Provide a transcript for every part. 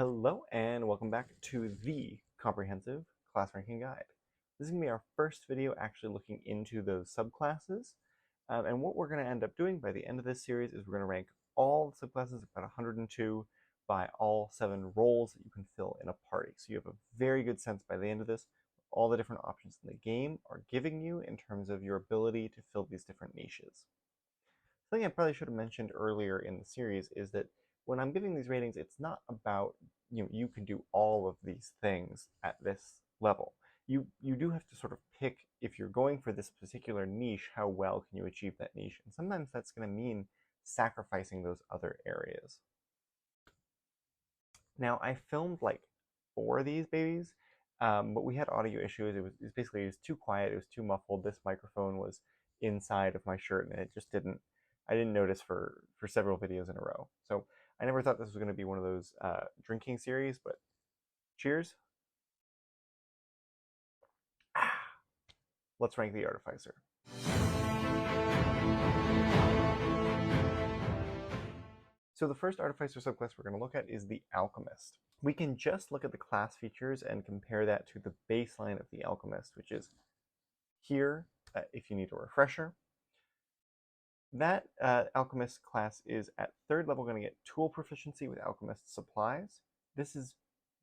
Hello and welcome back to the comprehensive class ranking guide. This is going to be our first video actually looking into those subclasses. And what we're going to end up doing by the end of this series is we're going to rank all the subclasses, about 102, by all 7 roles that you can fill in a party. So you have a very good sense by the end of this all the different options in the game are giving you in terms of your ability to fill these different niches. Something I probably should have mentioned earlier in the series is that when I'm giving these ratings, it's not about, you can do all of these things at this level. You do have to sort of pick, if you're going for this particular niche, how well can you achieve that niche? And sometimes that's going to mean sacrificing those other areas. Now, I filmed like 4 of these babies, but we had audio issues. It was too quiet, it was too muffled. This microphone was inside of my shirt and it just didn't, I didn't notice for several videos in a row. So I never thought this was going to be one of those drinking series, but cheers. Let's rank the Artificer. So the first Artificer subclass we're going to look at is the Alchemist. We can just look at the class features and compare that to the baseline of the Alchemist, which is here, if you need a refresher. That Alchemist class is at 3rd level going to get tool proficiency with Alchemist supplies. This is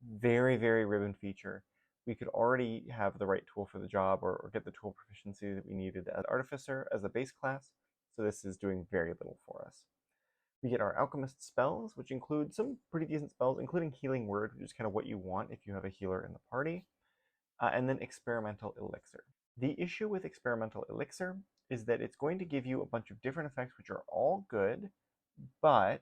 very, very ribbon feature. We could already have the right tool for the job or get the tool proficiency that we needed at Artificer as a base class, so this is doing very little for us. We get our Alchemist spells, which include some pretty decent spells, including Healing Word, which is kind of what you want if you have a healer in the party, and then Experimental Elixir. The issue with Experimental Elixir is that it's going to give you a bunch of different effects which are all good, but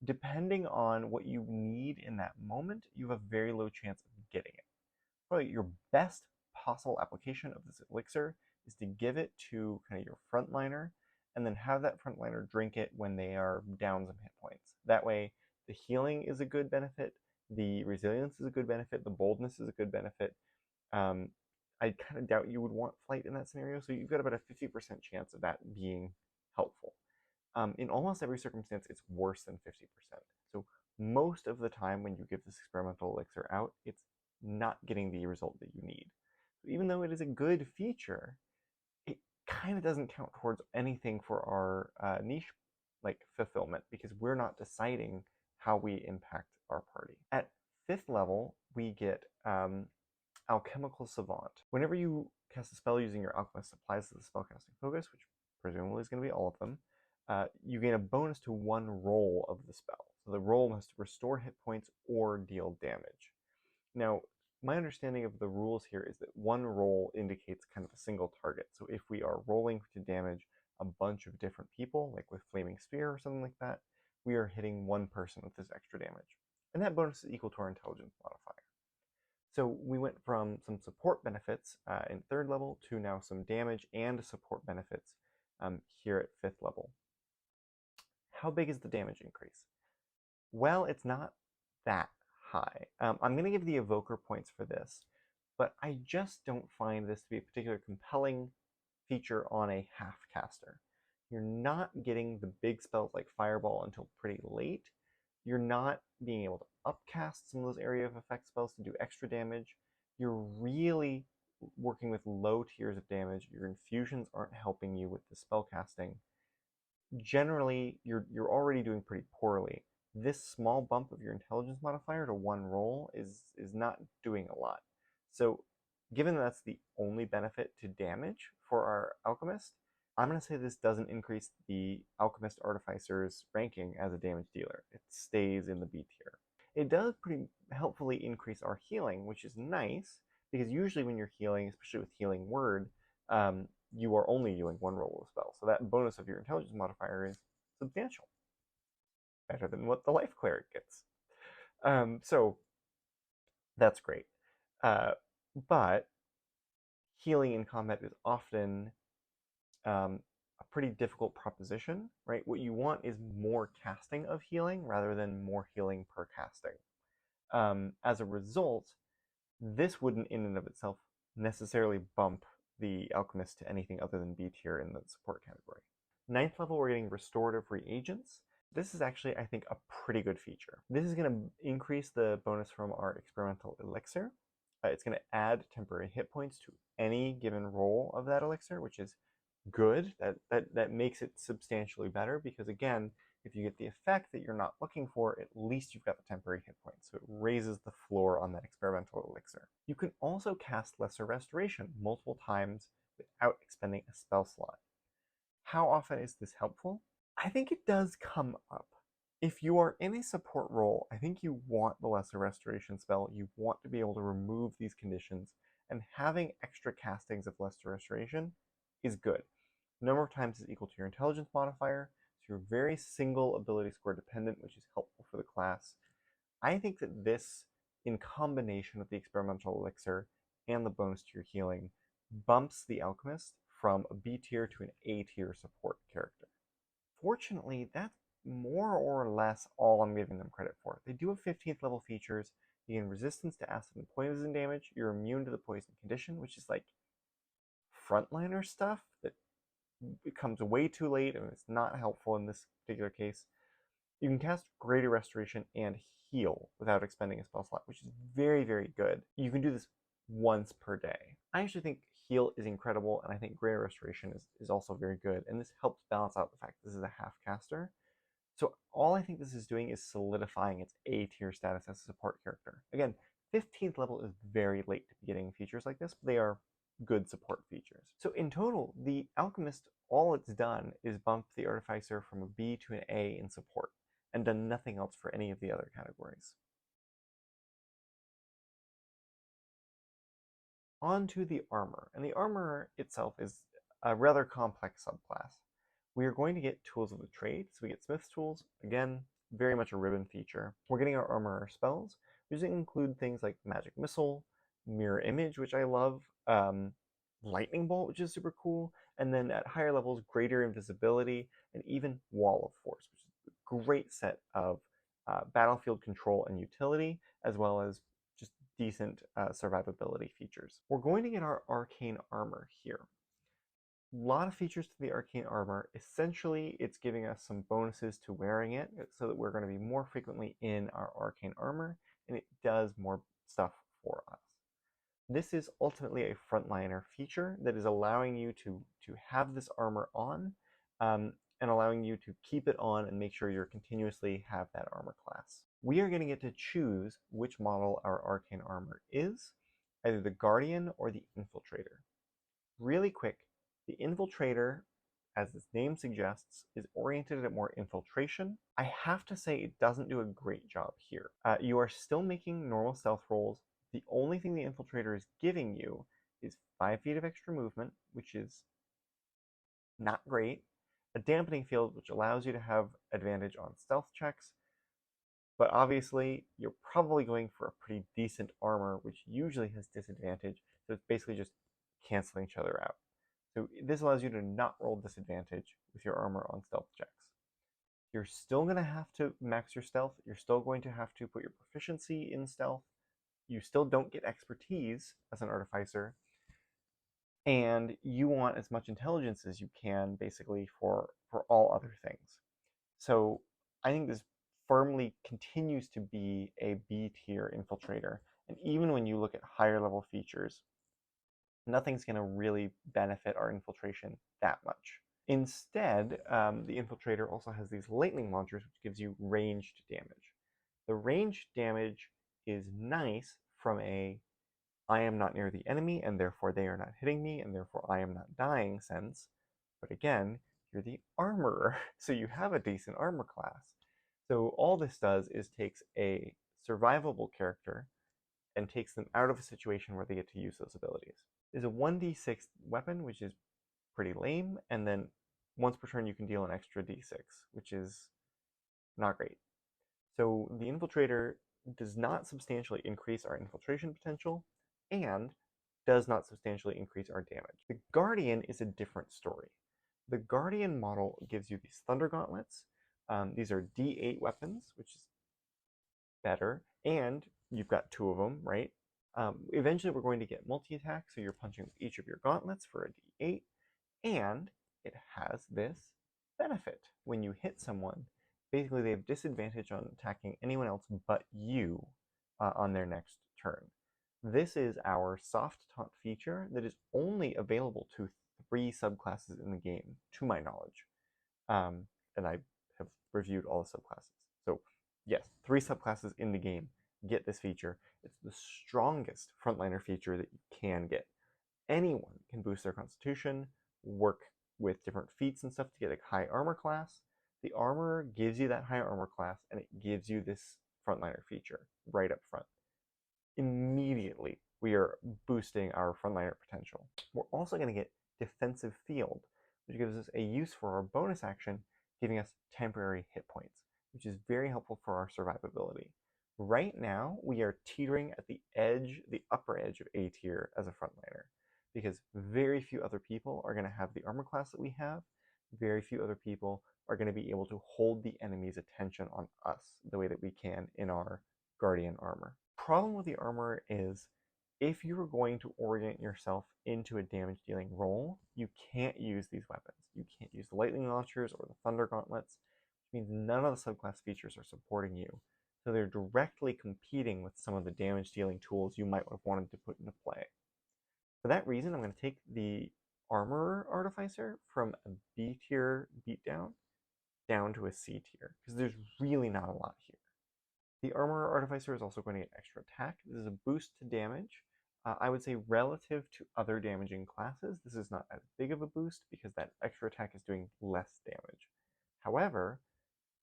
depending on what you need in that moment, you have a very low chance of getting it. Probably your best possible application of this elixir is to give it to kind of your frontliner, and then have that frontliner drink it when they are down some hit points. That way, the healing is a good benefit, the resilience is a good benefit, the boldness is a good benefit. I kind of doubt you would want flight in that scenario, so you've got about a 50% chance of that being helpful. In almost every circumstance, it's worse than 50%. So most of the time when you give this experimental elixir out, it's not getting the result that you need. So even though it is a good feature, it kind of doesn't count towards anything for our niche like fulfillment, because we're not deciding how we impact our party. At 5th level, we get Alchemical Savant. Whenever you cast a spell using your Alchemist supplies as a spellcasting focus, which presumably is going to be all of them, you gain a bonus to 1 roll of the spell. So the roll must restore hit points or deal damage. Now, my understanding of the rules here is that 1 roll indicates kind of a single target. So if we are rolling to damage a bunch of different people, like with Flaming Spear or something like that, we are hitting 1 person with this extra damage. And that bonus is equal to our intelligence modifier. So we went from some support benefits in 3rd level to now some damage and support benefits here at 5th level. How big is the damage increase? Well, it's not that high. I'm going to give the evoker points for this, but I just don't find this to be a particularly compelling feature on a half caster. You're not getting the big spells like Fireball until pretty late. You're not being able to upcast some of those area of effect spells to do extra damage. You're really working with low tiers of damage. Your infusions aren't helping you with the spell casting. Generally, you're already doing pretty poorly. This small bump of your intelligence modifier to 1 roll is not doing a lot. So given that that's the only benefit to damage for our Alchemist, I'm going to say this doesn't increase the Alchemist Artificer's ranking as a damage dealer. It stays in the B tier. It does pretty helpfully increase our healing, which is nice, because usually when you're healing, especially with Healing Word, you are only doing 1 roll of spell. So that bonus of your intelligence modifier is substantial. Better than what the Life Cleric gets. So that's great. But healing in combat is often a pretty difficult proposition, right? What you want is more casting of healing rather than more healing per casting. As a result, this wouldn't in and of itself necessarily bump the Alchemist to anything other than B tier in the support category. 9th level, we're getting Restorative Reagents. This is actually, I think, a pretty good feature. This is going to increase the bonus from our experimental elixir. It's going to add temporary hit points to any given roll of that elixir, which is good. That makes it substantially better because, again, if you get the effect that you're not looking for, at least you've got the temporary hit points. So it raises the floor on that experimental elixir. You can also cast Lesser Restoration multiple times without expending a spell slot. How often is this helpful? I think it does come up. If you are in a support role, I think you want the Lesser Restoration spell. You want to be able to remove these conditions, and having extra castings of Lesser Restoration is good. The number of times is equal to your intelligence modifier, so you're very single ability score dependent, which is helpful for the class. I think that this, in combination with the experimental elixir and the bonus to your healing, bumps the Alchemist from a B tier to an A tier support character. Fortunately, that's more or less all I'm giving them credit for. They do have 15th level features. You gain resistance to acid and poison damage. You're immune to the poison condition, which is like frontliner stuff that comes way too late and it's not helpful in this particular case. You can cast Greater Restoration and heal without expending a spell slot, which is very, very good. You can do this once per day. I actually think heal is incredible, and I think Greater Restoration is also very good, and this helps balance out the fact that this is a half caster. So all I think this is doing is solidifying its A tier status as a support character. Again, 15th level is very late to be getting features like this, but they are good support features. So in total, the Alchemist, all it's done is bump the Artificer from a B to an A in support, and done nothing else for any of the other categories. On to the armor, and the armor itself is a rather complex subclass. We are going to get tools of the trade, so we get Smith's tools, again, very much a ribbon feature. We're getting our armor spells, which include things like Magic Missile, Mirror Image, which I love, Lightning Bolt, which is super cool, and then at higher levels, Greater Invisibility, and even Wall of Force, which is a great set of battlefield control and utility, as well as just decent survivability features. We're going to get our Arcane Armor here. A lot of features to the Arcane Armor. Essentially, it's giving us some bonuses to wearing it so that we're going to be more frequently in our Arcane Armor, and it does more stuff for us. This is ultimately a frontliner feature that is allowing you to have this armor on and allowing you to keep it on and make sure you continuously have that armor class. We are going to get to choose which model our Arcane Armor is, either the Guardian or the Infiltrator. Really quick, the Infiltrator, as its name suggests, is oriented at more infiltration. I have to say it doesn't do a great job here. You are still making normal stealth rolls. The only thing the Infiltrator is giving you is 5 feet of extra movement, which is not great, a dampening field, which allows you to have advantage on stealth checks, but obviously you're probably going for a pretty decent armor, which usually has disadvantage, so it's basically just canceling each other out. So this allows you to not roll disadvantage with your armor on stealth checks. You're still going to have to max your stealth. You're still going to have to put your proficiency in stealth. You still don't get expertise as an Artificer. And you want as much intelligence as you can, basically, for all other things. So I think this firmly continues to be a B tier Infiltrator. And even when you look at higher level features, nothing's going to really benefit our infiltration that much. Instead, the Infiltrator also has these lightning launchers, which gives you ranged damage. The ranged damage is nice from a I am not near the enemy, and therefore they are not hitting me, and therefore I am not dying sense. But again, you're the armorer, so you have a decent armor class. So all this does is takes a survivable character and takes them out of a situation where they get to use those abilities. There's a 1d6 weapon, which is pretty lame, and then once per turn you can deal an extra d6, which is not great. So the Infiltrator does not substantially increase our infiltration potential, and does not substantially increase our damage. The Guardian is a different story. The Guardian model gives you these Thunder Gauntlets. These are D8 weapons, which is better, and you've got 2 of them, right? Eventually we're going to get multi-attack, so you're punching with each of your gauntlets for a D8, and it has this benefit. When you hit someone, Basically, they have disadvantage on attacking anyone else but you on their next turn. This is our soft taunt feature that is only available to 3 subclasses in the game, to my knowledge. And I have reviewed all the subclasses. So yes, 3 subclasses in the game get this feature. It's the strongest frontliner feature that you can get. Anyone can boost their constitution, work with different feats and stuff to get a high armor class. The armor gives you that high armor class, and it gives you this frontliner feature right up front. Immediately, we are boosting our frontliner potential. We're also going to get defensive field, which gives us a use for our bonus action, giving us temporary hit points, which is very helpful for our survivability. Right now, we are teetering at the edge, the upper edge of A tier as a frontliner, because very few other people are going to have the armor class that we have. Very few other people are going to be able to hold the enemy's attention on us the way that we can in our Guardian armor. Problem with the armor is if you're going to orient yourself into a damage dealing role, you can't use these weapons. You can't use the lightning launchers or the thunder gauntlets, which means none of the subclass features are supporting you. So they're directly competing with some of the damage dealing tools you might have wanted to put into play. For that reason, I'm going to take the Armorer Artificer from a B tier Beatdown down to a C tier, because there's really not a lot here. The Armorer Artificer is also going to get extra attack. This is a boost to damage. I would say relative to other damaging classes, this is not as big of a boost because that extra attack is doing less damage. However,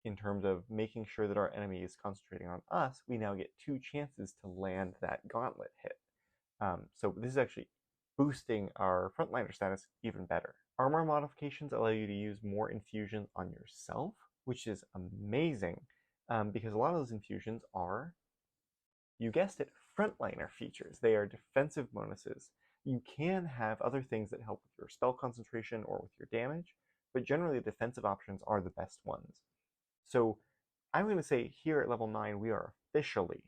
in terms of making sure that our enemy is concentrating on us, we now get 2 chances to land that gauntlet hit. So this is actually boosting our frontliner status even better. Armor modifications allow you to use more infusions on yourself, which is amazing because a lot of those infusions are, you guessed it, frontliner features. They are defensive bonuses. You can have other things that help with your spell concentration or with your damage, but generally defensive options are the best ones. So I'm going to say here at level 9, we are officially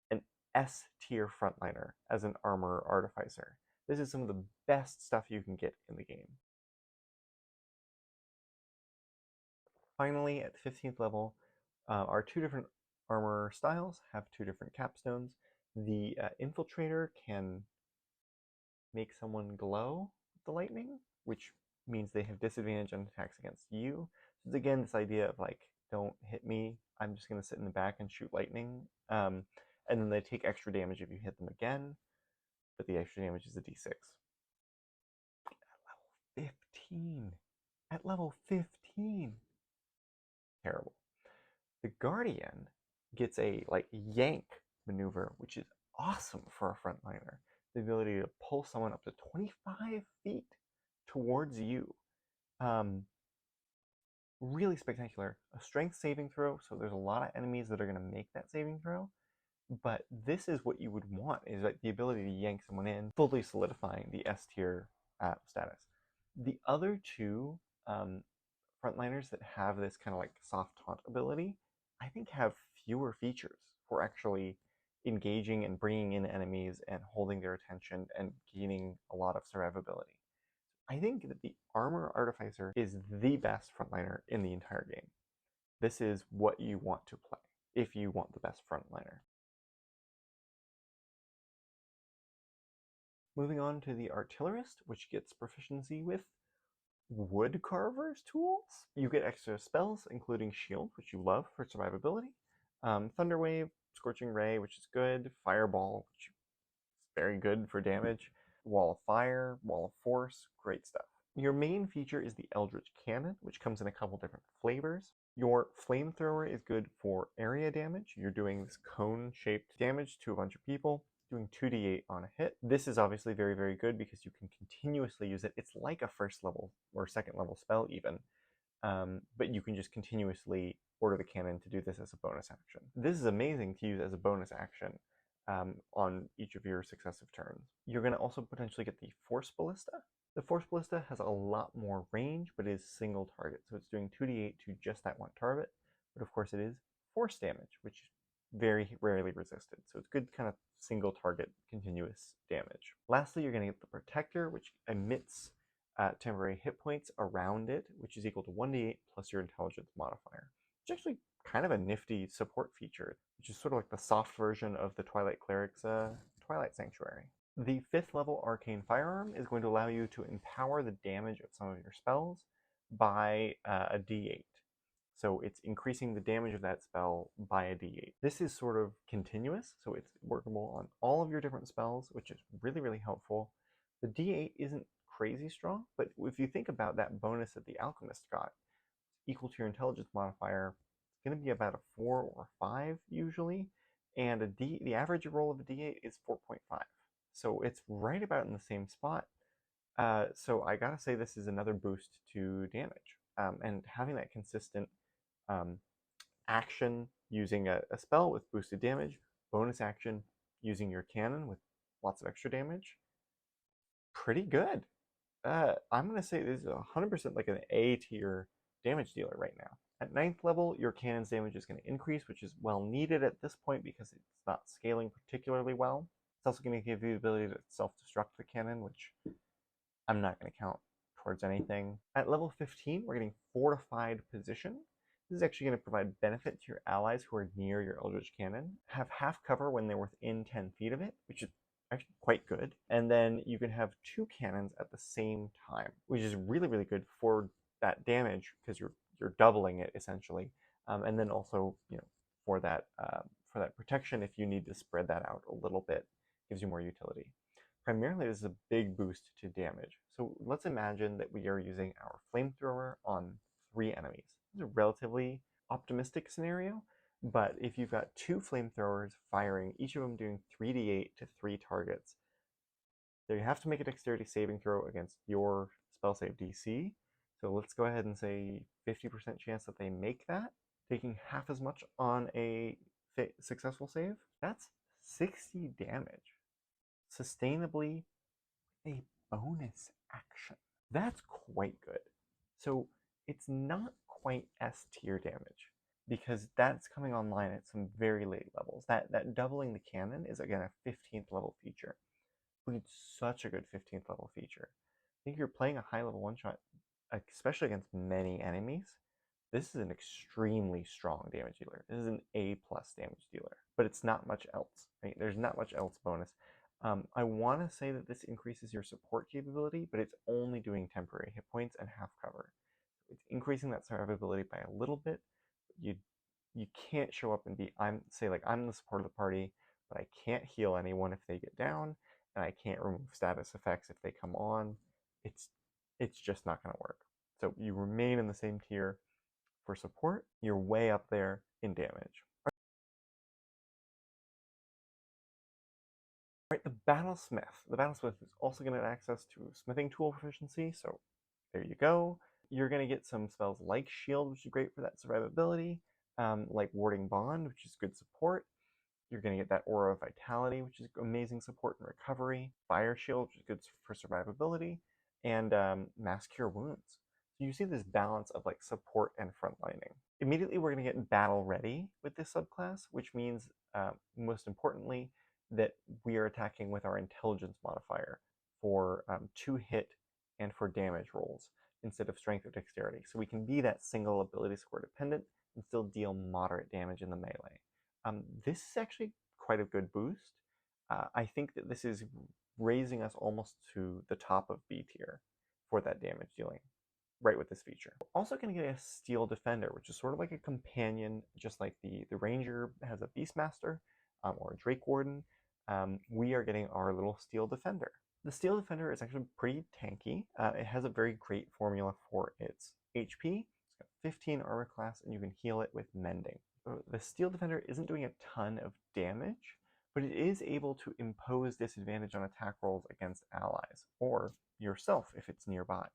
an S tier frontliner as an Armor Artificer. This is some of the best stuff you can get in the game. Finally, at the 15th level, our 2 different armor styles have 2 different capstones. The Infiltrator can make someone glow with the lightning, which means they have disadvantage on attacks against you. So it's again this idea of like, don't hit me, I'm just going to sit in the back and shoot lightning. And then they take extra damage if you hit them again, but the extra damage is a d6. At level 15! At level 15! Terrible. The Guardian gets a like yank maneuver, which is awesome for a frontliner. The ability to pull someone up to 25 feet towards you. Really spectacular. A strength saving throw, so there's a lot of enemies that are going to make that saving throw. But this is what you would want, is like the ability to yank someone in, fully solidifying the S tier status. The other 2 frontliners that have this kind of like soft taunt ability, I think have fewer features for actually engaging and bringing in enemies and holding their attention and gaining a lot of survivability. I think that the Armor Artificer is the best frontliner in the entire game. This is what you want to play if you want the best frontliner. Moving on to the Artillerist, which gets proficiency with Wood Carver's tools. You get extra spells, including Shield, which you love for survivability, Thunder Wave, Scorching Ray, which is good, Fireball, which is very good for damage, Wall of Fire, Wall of Force, great stuff. Your main feature is the Eldritch Cannon, which comes in a couple different flavors. Your Flamethrower is good for area damage. You're doing this cone-shaped damage to a bunch of people, doing 2d8 on a hit. This is obviously very, very good because you can continuously use it. It's like a 1st level or 2nd level spell even, but you can just continuously order the cannon to do this as a bonus action. This is amazing to use as a bonus action on each of your successive turns. You're going to also potentially get the Force Ballista. The Force Ballista has a lot more range, but is single target, so it's doing 2d8 to just that one target, but of course it is force damage, which very rarely resisted, so it's good kind of single target continuous damage. Lastly, you're going to get the Protector, which emits temporary hit points around it, which is equal to 1d8 plus your intelligence modifier. It's actually kind of a nifty support feature, which is sort of like the soft version of the Twilight Cleric's Twilight Sanctuary. The 5th level Arcane Firearm is going to allow you to empower the damage of some of your spells by a d8. So it's increasing the damage of that spell by a d8. This is sort of continuous, so it's workable on all of your different spells, which is really, really helpful. The d8 isn't crazy strong, but if you think about that bonus that the Alchemist got, equal to your intelligence modifier, it's going to be about a 4 or 5 usually, and the average roll of a d8 is 4.5. So it's right about in the same spot. So I gotta say this is another boost to damage. And having that consistent action using a spell with boosted damage, bonus action using your cannon with lots of extra damage, pretty good. I'm gonna say this is 100% like an A tier damage dealer right now. At 9th level, your cannon's damage is going to increase, which is well needed at this point because it's not scaling particularly well. It's also going to give you the ability to self-destruct the cannon, which I'm not going to count towards anything. At level 15, we're getting Fortified Position. This is actually going to provide benefit to your allies who are near your Eldritch Cannon. Have half cover when they're within 10 feet of it, which is actually quite good. And then you can have 2 cannons at the same time, which is really, really good for that damage because you're doubling it essentially. And then also, for that protection, if you need to spread that out a little bit, gives you more utility. Primarily, this is a big boost to damage. So let's imagine that we are using our flamethrower on 3 enemies. This is a relatively optimistic scenario, but if you've got 2 flamethrowers firing, each of them doing 3d8 to 3 targets, they have to make a dexterity saving throw against your spell save DC. So let's go ahead and say 50% chance that they make that, taking half as much on a successful save. That's 60 damage. Sustainably, a bonus action. That's quite good. So it's not quite S tier damage because that's coming online at some very late levels. That doubling the cannon is again a 15th level feature. But it's such a good 15th level feature. I think you're playing a high level one shot, especially against many enemies. This is an extremely strong damage dealer. This is an A+ damage dealer, but it's not much else. Right? There's not much else bonus. I want to say that this increases your support capability, but it's only doing temporary hit points and half cover. It's increasing that survivability by a little bit. But you can't show up and be I'm the support of the party, but I can't heal anyone if they get down, and I can't remove status effects if they come on. It's just not going to work. So you remain in the same tier for support. You're way up there in damage. Right, the Battlesmith. The Battlesmith is also going to get access to smithing tool proficiency, so there you go. You're going to get some spells like Shield, which is great for that survivability, like Warding Bond, which is good support. You're going to get that Aura of Vitality, which is amazing support and recovery. Fire Shield, which is good for survivability, and Mass Cure Wounds. So you see this balance of like support and frontlining. Immediately, we're going to get battle ready with this subclass, which means, most importantly, that we are attacking with our intelligence modifier for 2 hit and for damage rolls instead of strength or dexterity. So we can be that single ability score dependent and still deal moderate damage in the melee. This is actually quite a good boost. I think that this is raising us almost to the top of B tier for that damage dealing, right with this feature. We're also going to get a Steel Defender, which is sort of like a companion, just like the Ranger has a Beastmaster or a Drake Warden. We are getting our little Steel Defender. The Steel Defender is actually pretty tanky. It has a very great formula for its HP. It's got 15 armor class, and you can heal it with Mending. The Steel Defender isn't doing a ton of damage, but it is able to impose disadvantage on attack rolls against allies, or yourself if it's nearby,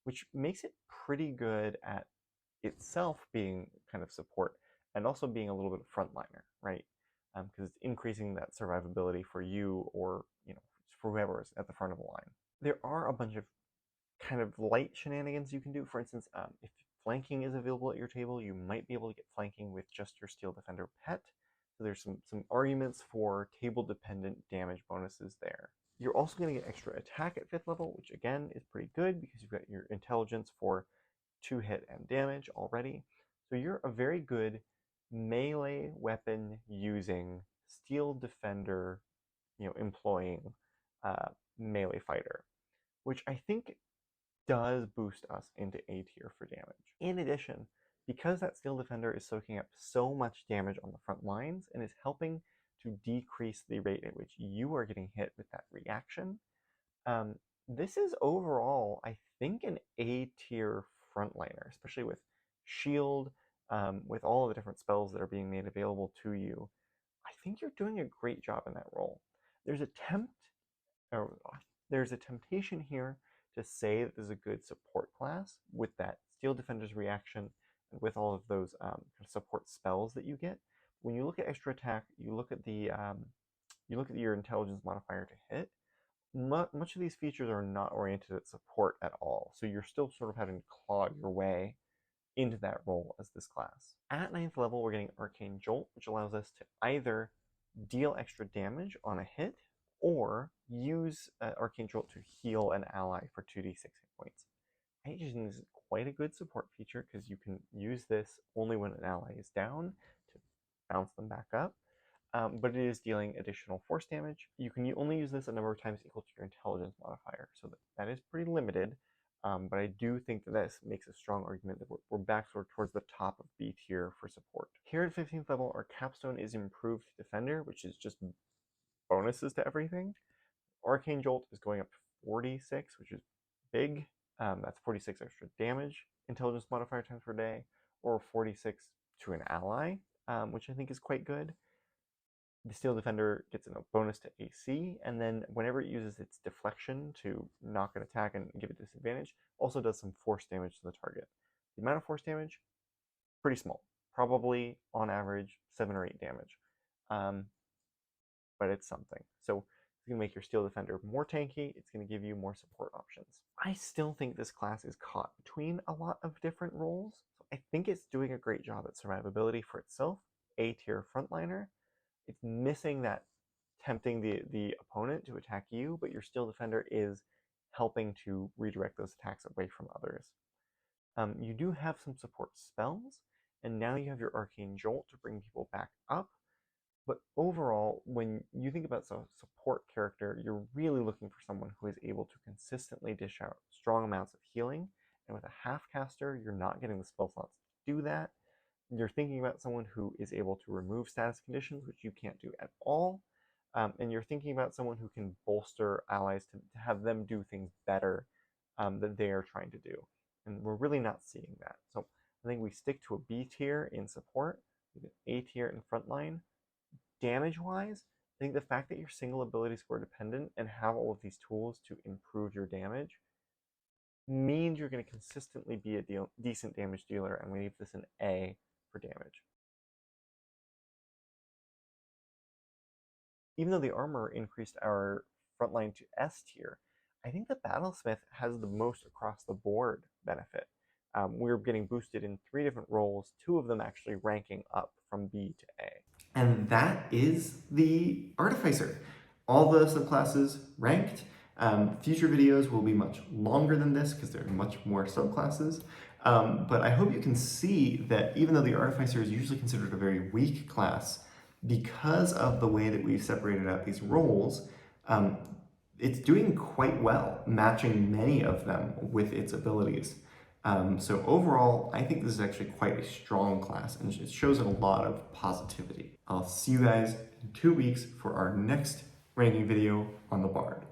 which makes it pretty good at itself being kind of support, and also being a little bit of frontliner, right? Because it's increasing that survivability for you or for whoever is at the front of the line. There are a bunch of kind of light shenanigans you can do. For instance, if flanking is available at your table, you might be able to get flanking with just your Steel Defender pet. So there's some arguments for table-dependent damage bonuses there. You're also going to get extra attack at 5th level, which again is pretty good because you've got your intelligence for 2 hit and damage already. So you're a very good melee weapon using, steel defender, employing melee fighter, which I think does boost us into A tier for damage. In addition, because that steel defender is soaking up so much damage on the front lines and is helping to decrease the rate at which you are getting hit with that reaction, this is overall, I think, an A tier frontliner, especially with shield, with all of the different spells that are being made available to you. I think you're doing a great job in that role. There's a temptation here to say that this is a good support class with that Steel Defender's reaction and with all of those support spells that you get. When you look at extra attack, you look at your intelligence modifier to hit. Much of these features are not oriented at support at all, so you're still sort of having to claw your way into that role as this class. At 9th level, we're getting Arcane Jolt, which allows us to either deal extra damage on a hit or use Arcane Jolt to heal an ally for 2d6 hit points. I just think this is quite a good support feature because you can use this only when an ally is down to bounce them back up. But it is dealing additional force damage. You can only use this a number of times equal to your intelligence modifier, so that is pretty limited. But I do think that this makes a strong argument that we're back towards the top of B tier for support. Here at 15th level, our capstone is Improved Defender, which is just bonuses to everything. Arcane Jolt is going up to 46, which is big. That's 46 extra damage, intelligence modifier times per day, or 46 to an ally, which I think is quite good. The Steel Defender gets a bonus to AC, and then whenever it uses its deflection to knock an attack and give it disadvantage, also does some force damage to the target. The amount of force damage, pretty small. Probably, on average, 7 or 8 damage. But it's something. So it's going to make your Steel Defender more tanky, it's going to give you more support options. I still think this class is caught between a lot of different roles. So I think it's doing a great job at survivability for itself, A tier frontliner. It's missing that tempting the opponent to attack you, but your Steel Defender is helping to redirect those attacks away from others. You do have some support spells, and now you have your Arcane Jolt to bring people back up. But overall, when you think about a support character, you're really looking for someone who is able to consistently dish out strong amounts of healing. And with a half caster, you're not getting the spell slots to do that. You're thinking about someone who is able to remove status conditions, which you can't do at all. And you're thinking about someone who can bolster allies to have them do things better that they are trying to do. And we're really not seeing that. So I think we stick to a B tier in support, A tier in frontline. Damage-wise, I think the fact that you're single ability score dependent and have all of these tools to improve your damage means you're going to consistently be a decent damage dealer, and we leave this an A for damage. Even though the armor increased our frontline to S tier, I think the Battlesmith has the most across the board benefit. We're getting boosted in 3 different roles, 2 of them actually ranking up from B to A. And that is the Artificer. All the subclasses ranked. Future videos will be much longer than this because there are much more subclasses. But I hope you can see that even though the Artificer is usually considered a very weak class, because of the way that we've separated out these roles, it's doing quite well, matching many of them with its abilities. So overall, I think this is actually quite a strong class, and it shows a lot of positivity. I'll see you guys in 2 weeks for our next ranking video on the Bard.